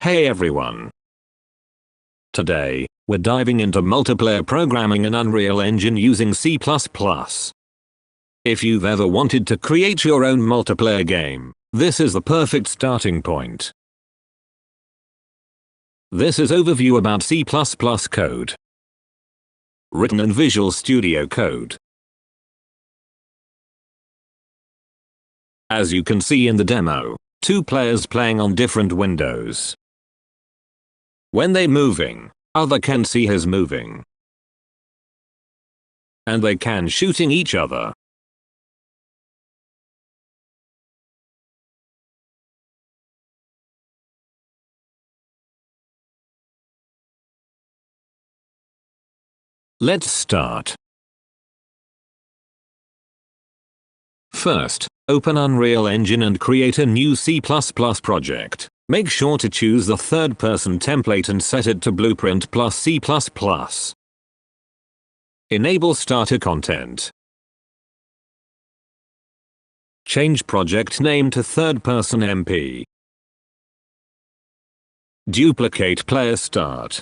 Hey everyone. Today, we're diving into multiplayer programming in Unreal Engine using C++. If you've ever wanted to create your own multiplayer game, this is the perfect starting point. This is overview about C++ code. Written in Visual Studio Code. As you can see in the demo, two players playing on different windows. When they moving, other can see his moving. And they can shooting each other. Let's start. First, open Unreal Engine and create a new C++ project. Make sure to choose the third-person template and set it to Blueprint plus C++. Enable starter content. Change project name to third-person MP. Duplicate player start.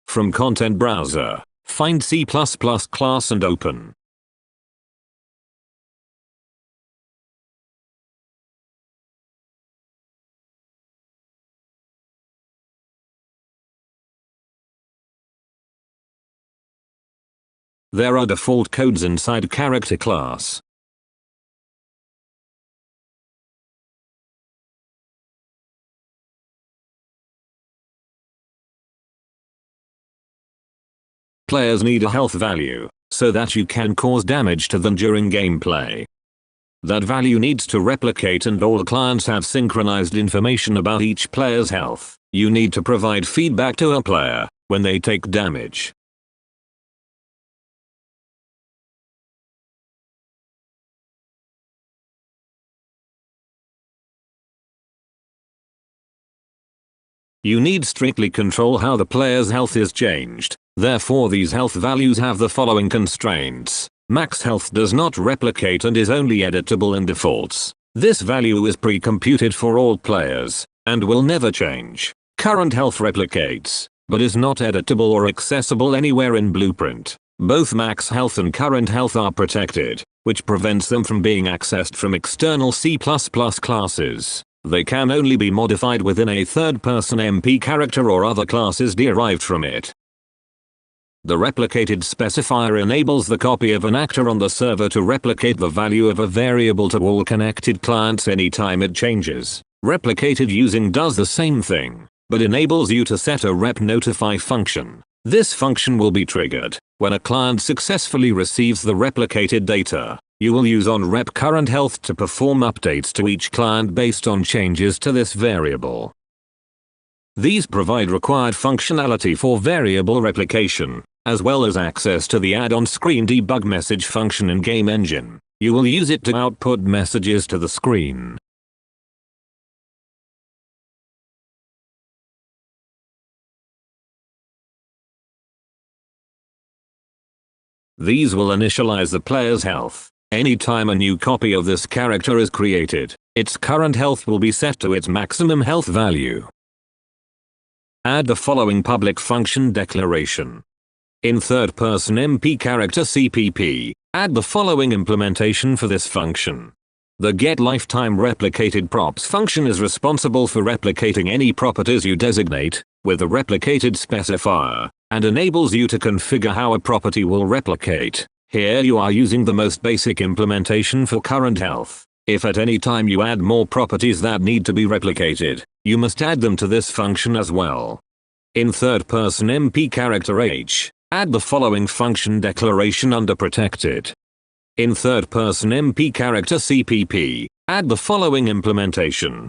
From Content Browser, find C++ class and open. There are default codes inside character class. Players need a health value, so that you can cause damage to them during gameplay. That value needs to replicate and all clients have synchronized information about each player's health. You need to provide feedback to a player when they take damage. You need strictly control how the player's health is changed. Therefore these health values have the following constraints. Max health does not replicate and is only editable in defaults. This value is pre-computed for all players, and will never change. Current health replicates, but is not editable or accessible anywhere in Blueprint. Both max health and current health are protected, which prevents them from being accessed from external C++ classes. They can only be modified within a third-person MP character or other classes derived from it. The replicated specifier enables the copy of an actor on the server to replicate the value of a variable to all connected clients anytime it changes. Replicated using does the same thing, but enables you to set a RepNotify function. This function will be triggered when a client successfully receives the replicated data. You will use onRep current health to perform updates to each client based on changes to this variable. These provide required functionality for variable replication, as well as access to the add-on screen debug message function in Game Engine. You will use it to output messages to the screen. These will initialize the player's health. Anytime a new copy of this character is created, its current health will be set to its maximum health value. Add the following public function declaration. In third-person MP character CPP, add the following implementation for this function. The getLifetimeReplicated props function is responsible for replicating any properties you designate with the replicated specifier, and enables you to configure how a property will replicate. Here you are using the most basic implementation for current health. If at any time you add more properties that need to be replicated, you must add them to this function as well. In third-person MP character H, add the following function declaration under protected. In third-person MP character CPP, add the following implementation.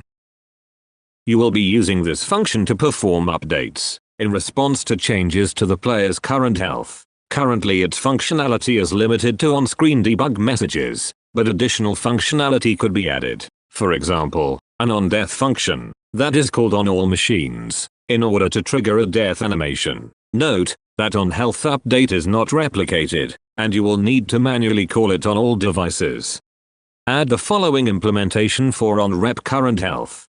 You will be using this function to perform updates in response to changes to the player's current health. Currently its functionality is limited to on-screen debug messages, but additional functionality could be added. For example, an on-death function that is called on all machines in order to trigger a death animation. Note that on-health update is not replicated, and you will need to manually call it on all devices. Add the following implementation for on-rep current health.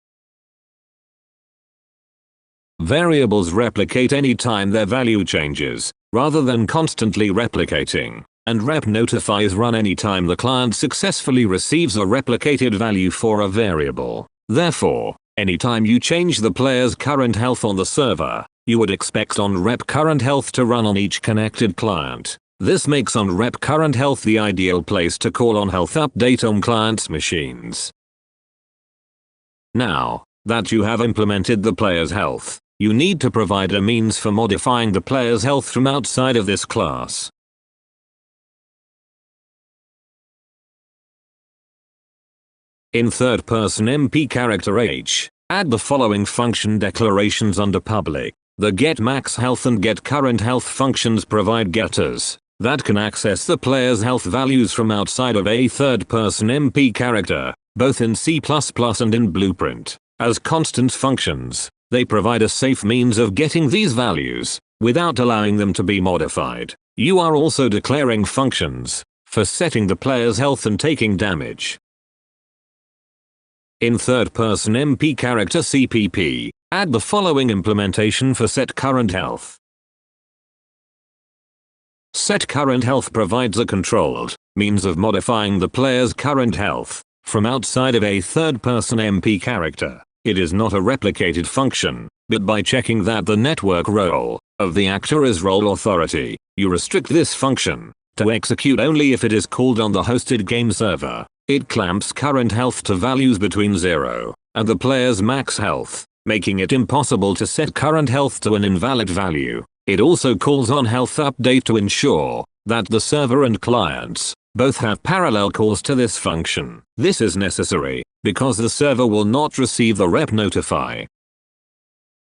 Variables replicate anytime their value changes, rather than constantly replicating, and RepNotifies run anytime the client successfully receives a replicated value for a variable. Therefore, anytime you change the player's current health on the server, you would expect on-rep current health to run on each connected client. This makes on-rep current health the ideal place to call on health update on clients' machines. Now that you have implemented the player's health, you need to provide a means for modifying the player's health from outside of this class. In third-person MP character H, add the following function declarations under public. The getMaxHealth and getCurrentHealth functions provide getters that can access the player's health values from outside of a third-person MP character, both in C++ and in Blueprint, as constant functions. They provide a safe means of getting these values, without allowing them to be modified. You are also declaring functions for setting the player's health and taking damage. In third-person MP character CPP, add the following implementation for setCurrentHealth. setCurrentHealth provides a controlled means of modifying the player's current health from outside of a third-person MP character. It is not a replicated function, but by checking that the network role of the actor is role authority, you restrict this function to execute only if it is called on the hosted game server. It clamps current health to values between 0 and the player's max health, making it impossible to set current health to an invalid value. It also calls on health update to ensure that the server and clients both have parallel calls to this function. This is necessary because the server will not receive the RepNotify.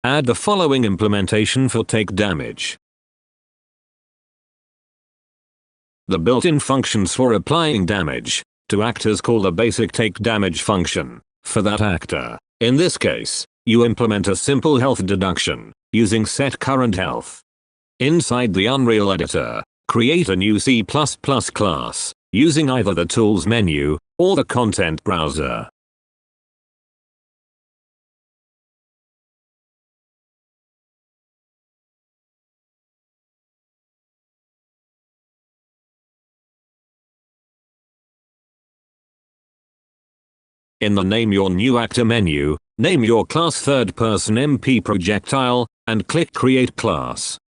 Add the following implementation for take damage. The built-in functions for applying damage to actors call the basic take damage function for that actor. In this case, you implement a simple health deduction using setCurrentHealth. Inside the Unreal editor, create a new C++ class using either the Tools menu or the Content browser. In the Name Your New Actor menu, name your class third-person MP projectile, and click Create Class.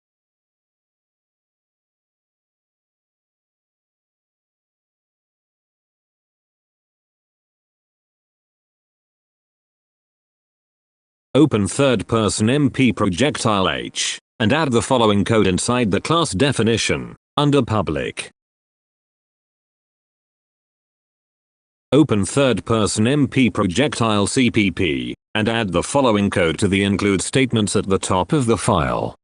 Open third-person MP projectile H, and add the following code inside the class definition, under Public. Open third-person MP projectile CPP, and add the following code to the include statements at the top of the file.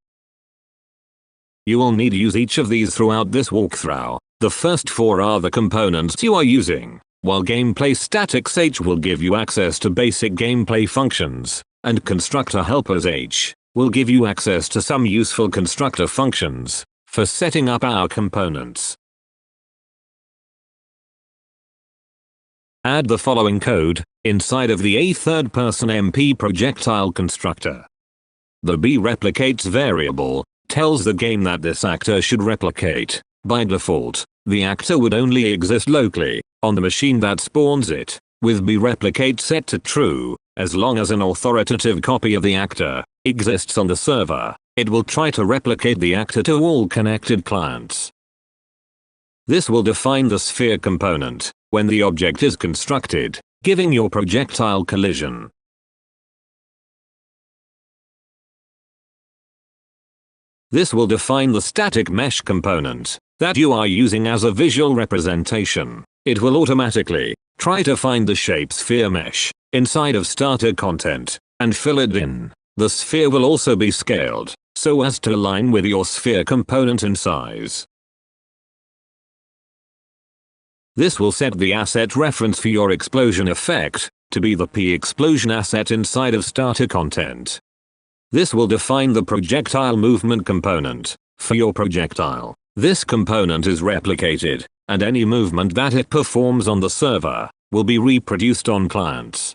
You will need to use each of these throughout this walkthrough. The first 4 are the components you are using, while gameplay statics H will give you access to basic gameplay functions, and constructor helpers H will give you access to some useful constructor functions for setting up our components. Add the following code inside of the A third-person MP projectile constructor. The bReplicates variable tells the game that this actor should replicate. By default, the actor would only exist locally on the machine that spawns it, with bReplicate set to true. As long as an authoritative copy of the actor exists on the server, it will try to replicate the actor to all connected clients. This will define the sphere component when the object is constructed, giving your projectile collision. This will define the static mesh component that you are using as a visual representation. It will automatically try to find the shape sphere mesh inside of starter content and fill it in. The sphere will also be scaled so as to align with your sphere component in size. This will set the asset reference for your explosion effect to be the p-explosion asset inside of starter content. This will define the projectile movement component for your projectile. This component is replicated, and any movement that it performs on the server will be reproduced on clients.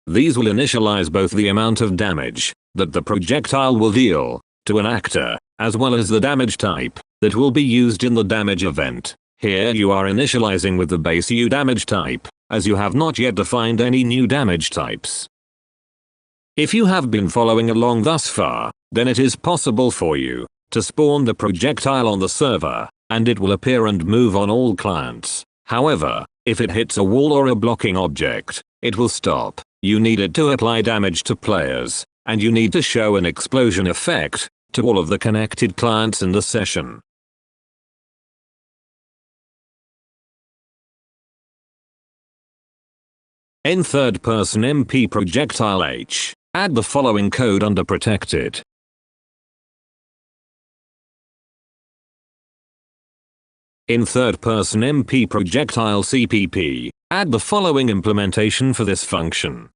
These will initialize both the amount of damage that the projectile will deal to an actor, as well as the damage type that will be used in the damage event. Here you are initializing with the base U damage type, as you have not yet defined any new damage types. If you have been following along thus far, then it is possible for you to spawn the projectile on the server, and it will appear and move on all clients. However, if it hits a wall or a blocking object, it will stop. You need it to apply damage to players, and you need to show an explosion effect to all of the connected clients in the session. In third-person MP projectile H, add the following code under protected. In third-person MP projectile CPP, add the following implementation for this function.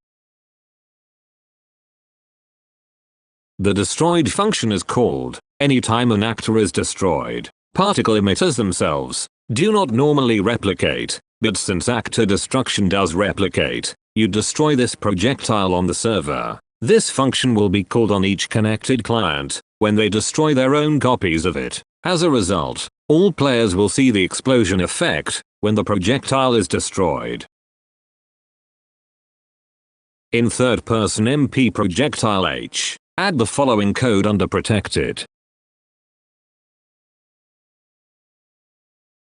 The destroyed function is called anytime an actor is destroyed. Particle emitters themselves do not normally replicate, but since actor destruction does replicate, you destroy this projectile on the server. This function will be called on each connected client when they destroy their own copies of it. As a result, all players will see the explosion effect when the projectile is destroyed. In third-person MP projectile H, add the following code under protected.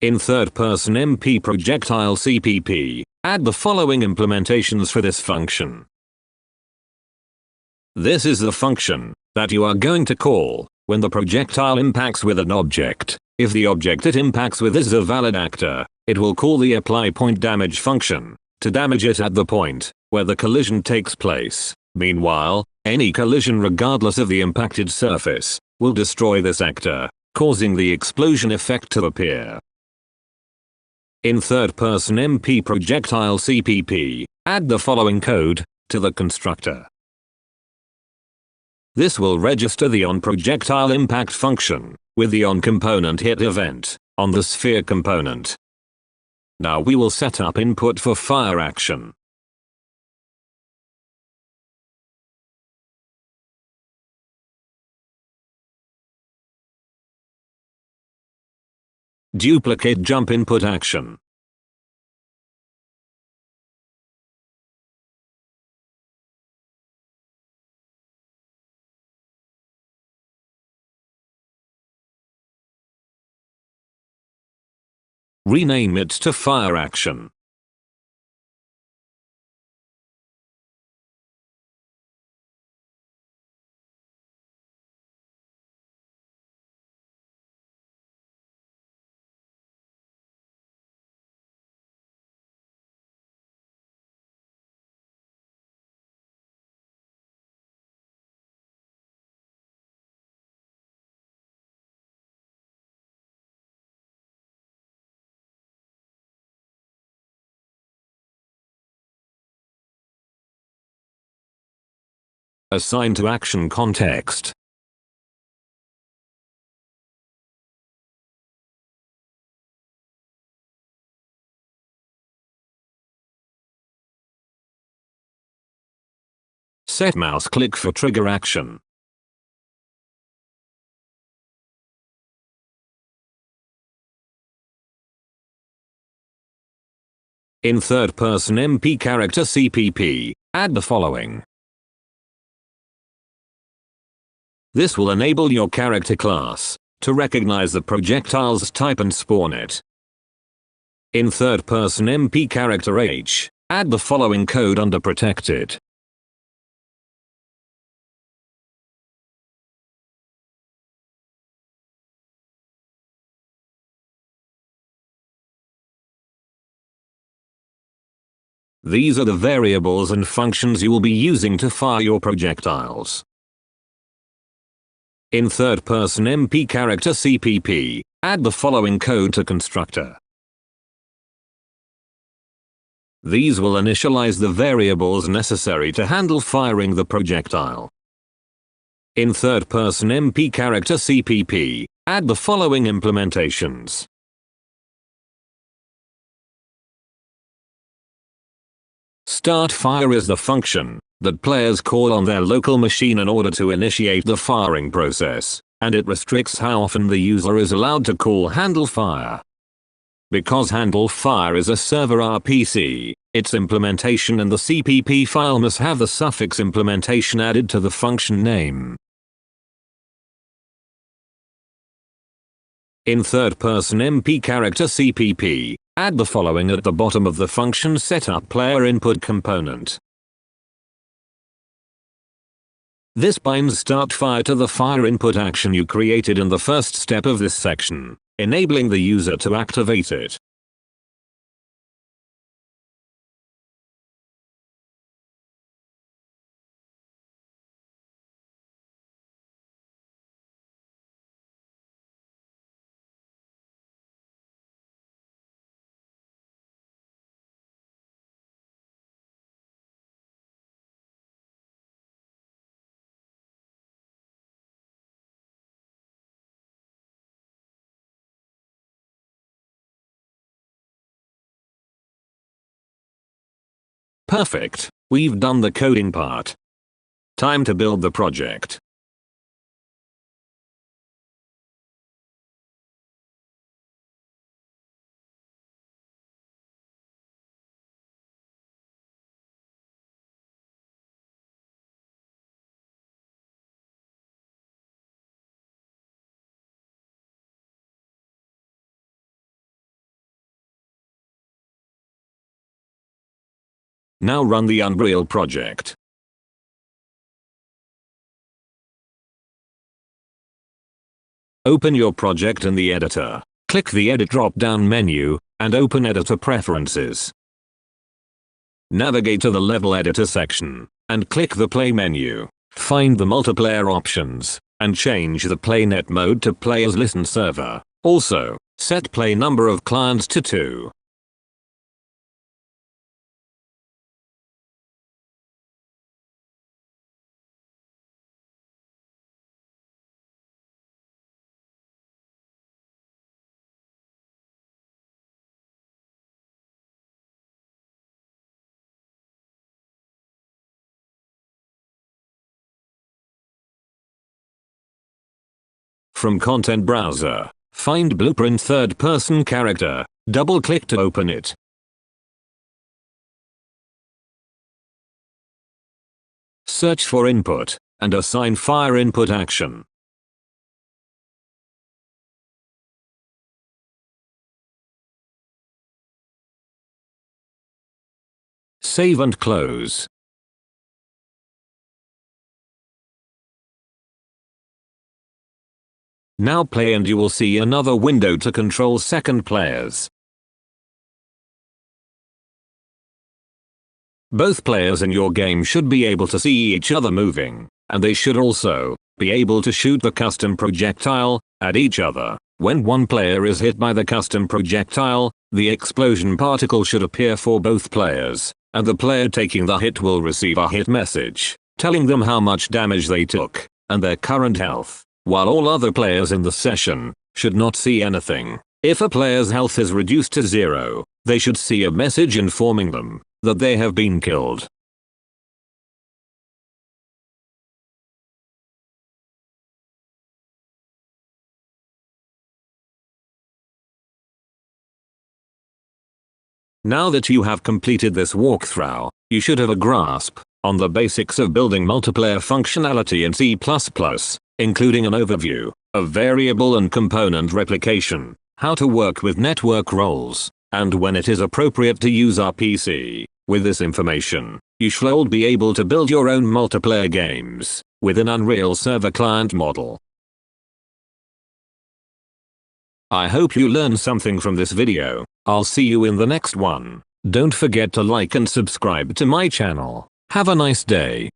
In third-person MP projectile CPP, add the following implementations for this function. This is the function that you are going to call when the projectile impacts with an object. If the object it impacts with is a valid actor, it will call the apply point damage function to damage it at the point where the collision takes place. Meanwhile, any collision regardless of the impacted surface will destroy this actor, causing the explosion effect to appear. In third-person MP projectile CPP, add the following code to the constructor. This will register the onProjectile impact function with the onComponent hit event on the sphere component. Now we will set up input for fire action. Duplicate jump input action. Rename it to fire action. Assign to action context. Set mouse click for trigger action. In third-person MP character CPP, add the following. This will enable your character class to recognize the projectile's type and spawn it. In third-person MP character H, add the following code under protected. These are the variables and functions you will be using to fire your projectiles. In third-person MP character CPP, add the following code to constructor. These will initialize the variables necessary to handle firing the projectile. In third-person MP character CPP, add the following implementations. StartFire is the function that players call on their local machine in order to initiate the firing process, and it restricts how often the user is allowed to call handleFire. Because handleFire is a server RPC, its implementation in the CPP file must have the suffix implementation added to the function name. In third-person MP character CPP, add the following at the bottom of the function setup player input component. This binds startFire to the fire input action you created in the first step of this section, enabling the user to activate it. Perfect, we've done the coding part. Time to build the project. Now run the Unreal project. Open your project in the editor. Click the Edit drop-down menu, and open Editor Preferences. Navigate to the Level Editor section, and click the Play menu. Find the multiplayer options, and change the PlayNet mode to Players Listen Server. Also, set play number of clients to 2. From Content Browser, find Blueprint third-person character, double-click to open it. Search for input, and assign fire input action. Save and close. Now play and you will see another window to control second players. Both players in your game should be able to see each other moving, and they should also be able to shoot the custom projectile at each other. When one player is hit by the custom projectile, the explosion particle should appear for both players, and the player taking the hit will receive a hit message, telling them how much damage they took, and their current health, while all other players in the session should not see anything. If a player's health is reduced to 0, they should see a message informing them that they have been killed. Now that you have completed this walkthrough, you should have a grasp on the basics of building multiplayer functionality in C++, including an overview of variable and component replication, how to work with network roles, and when it is appropriate to use RPC. With this information, you shall be able to build your own multiplayer games with an Unreal Server client model. I hope you learned something from this video. I'll see you in the next one. Don't forget to like and subscribe to my channel. Have a nice day.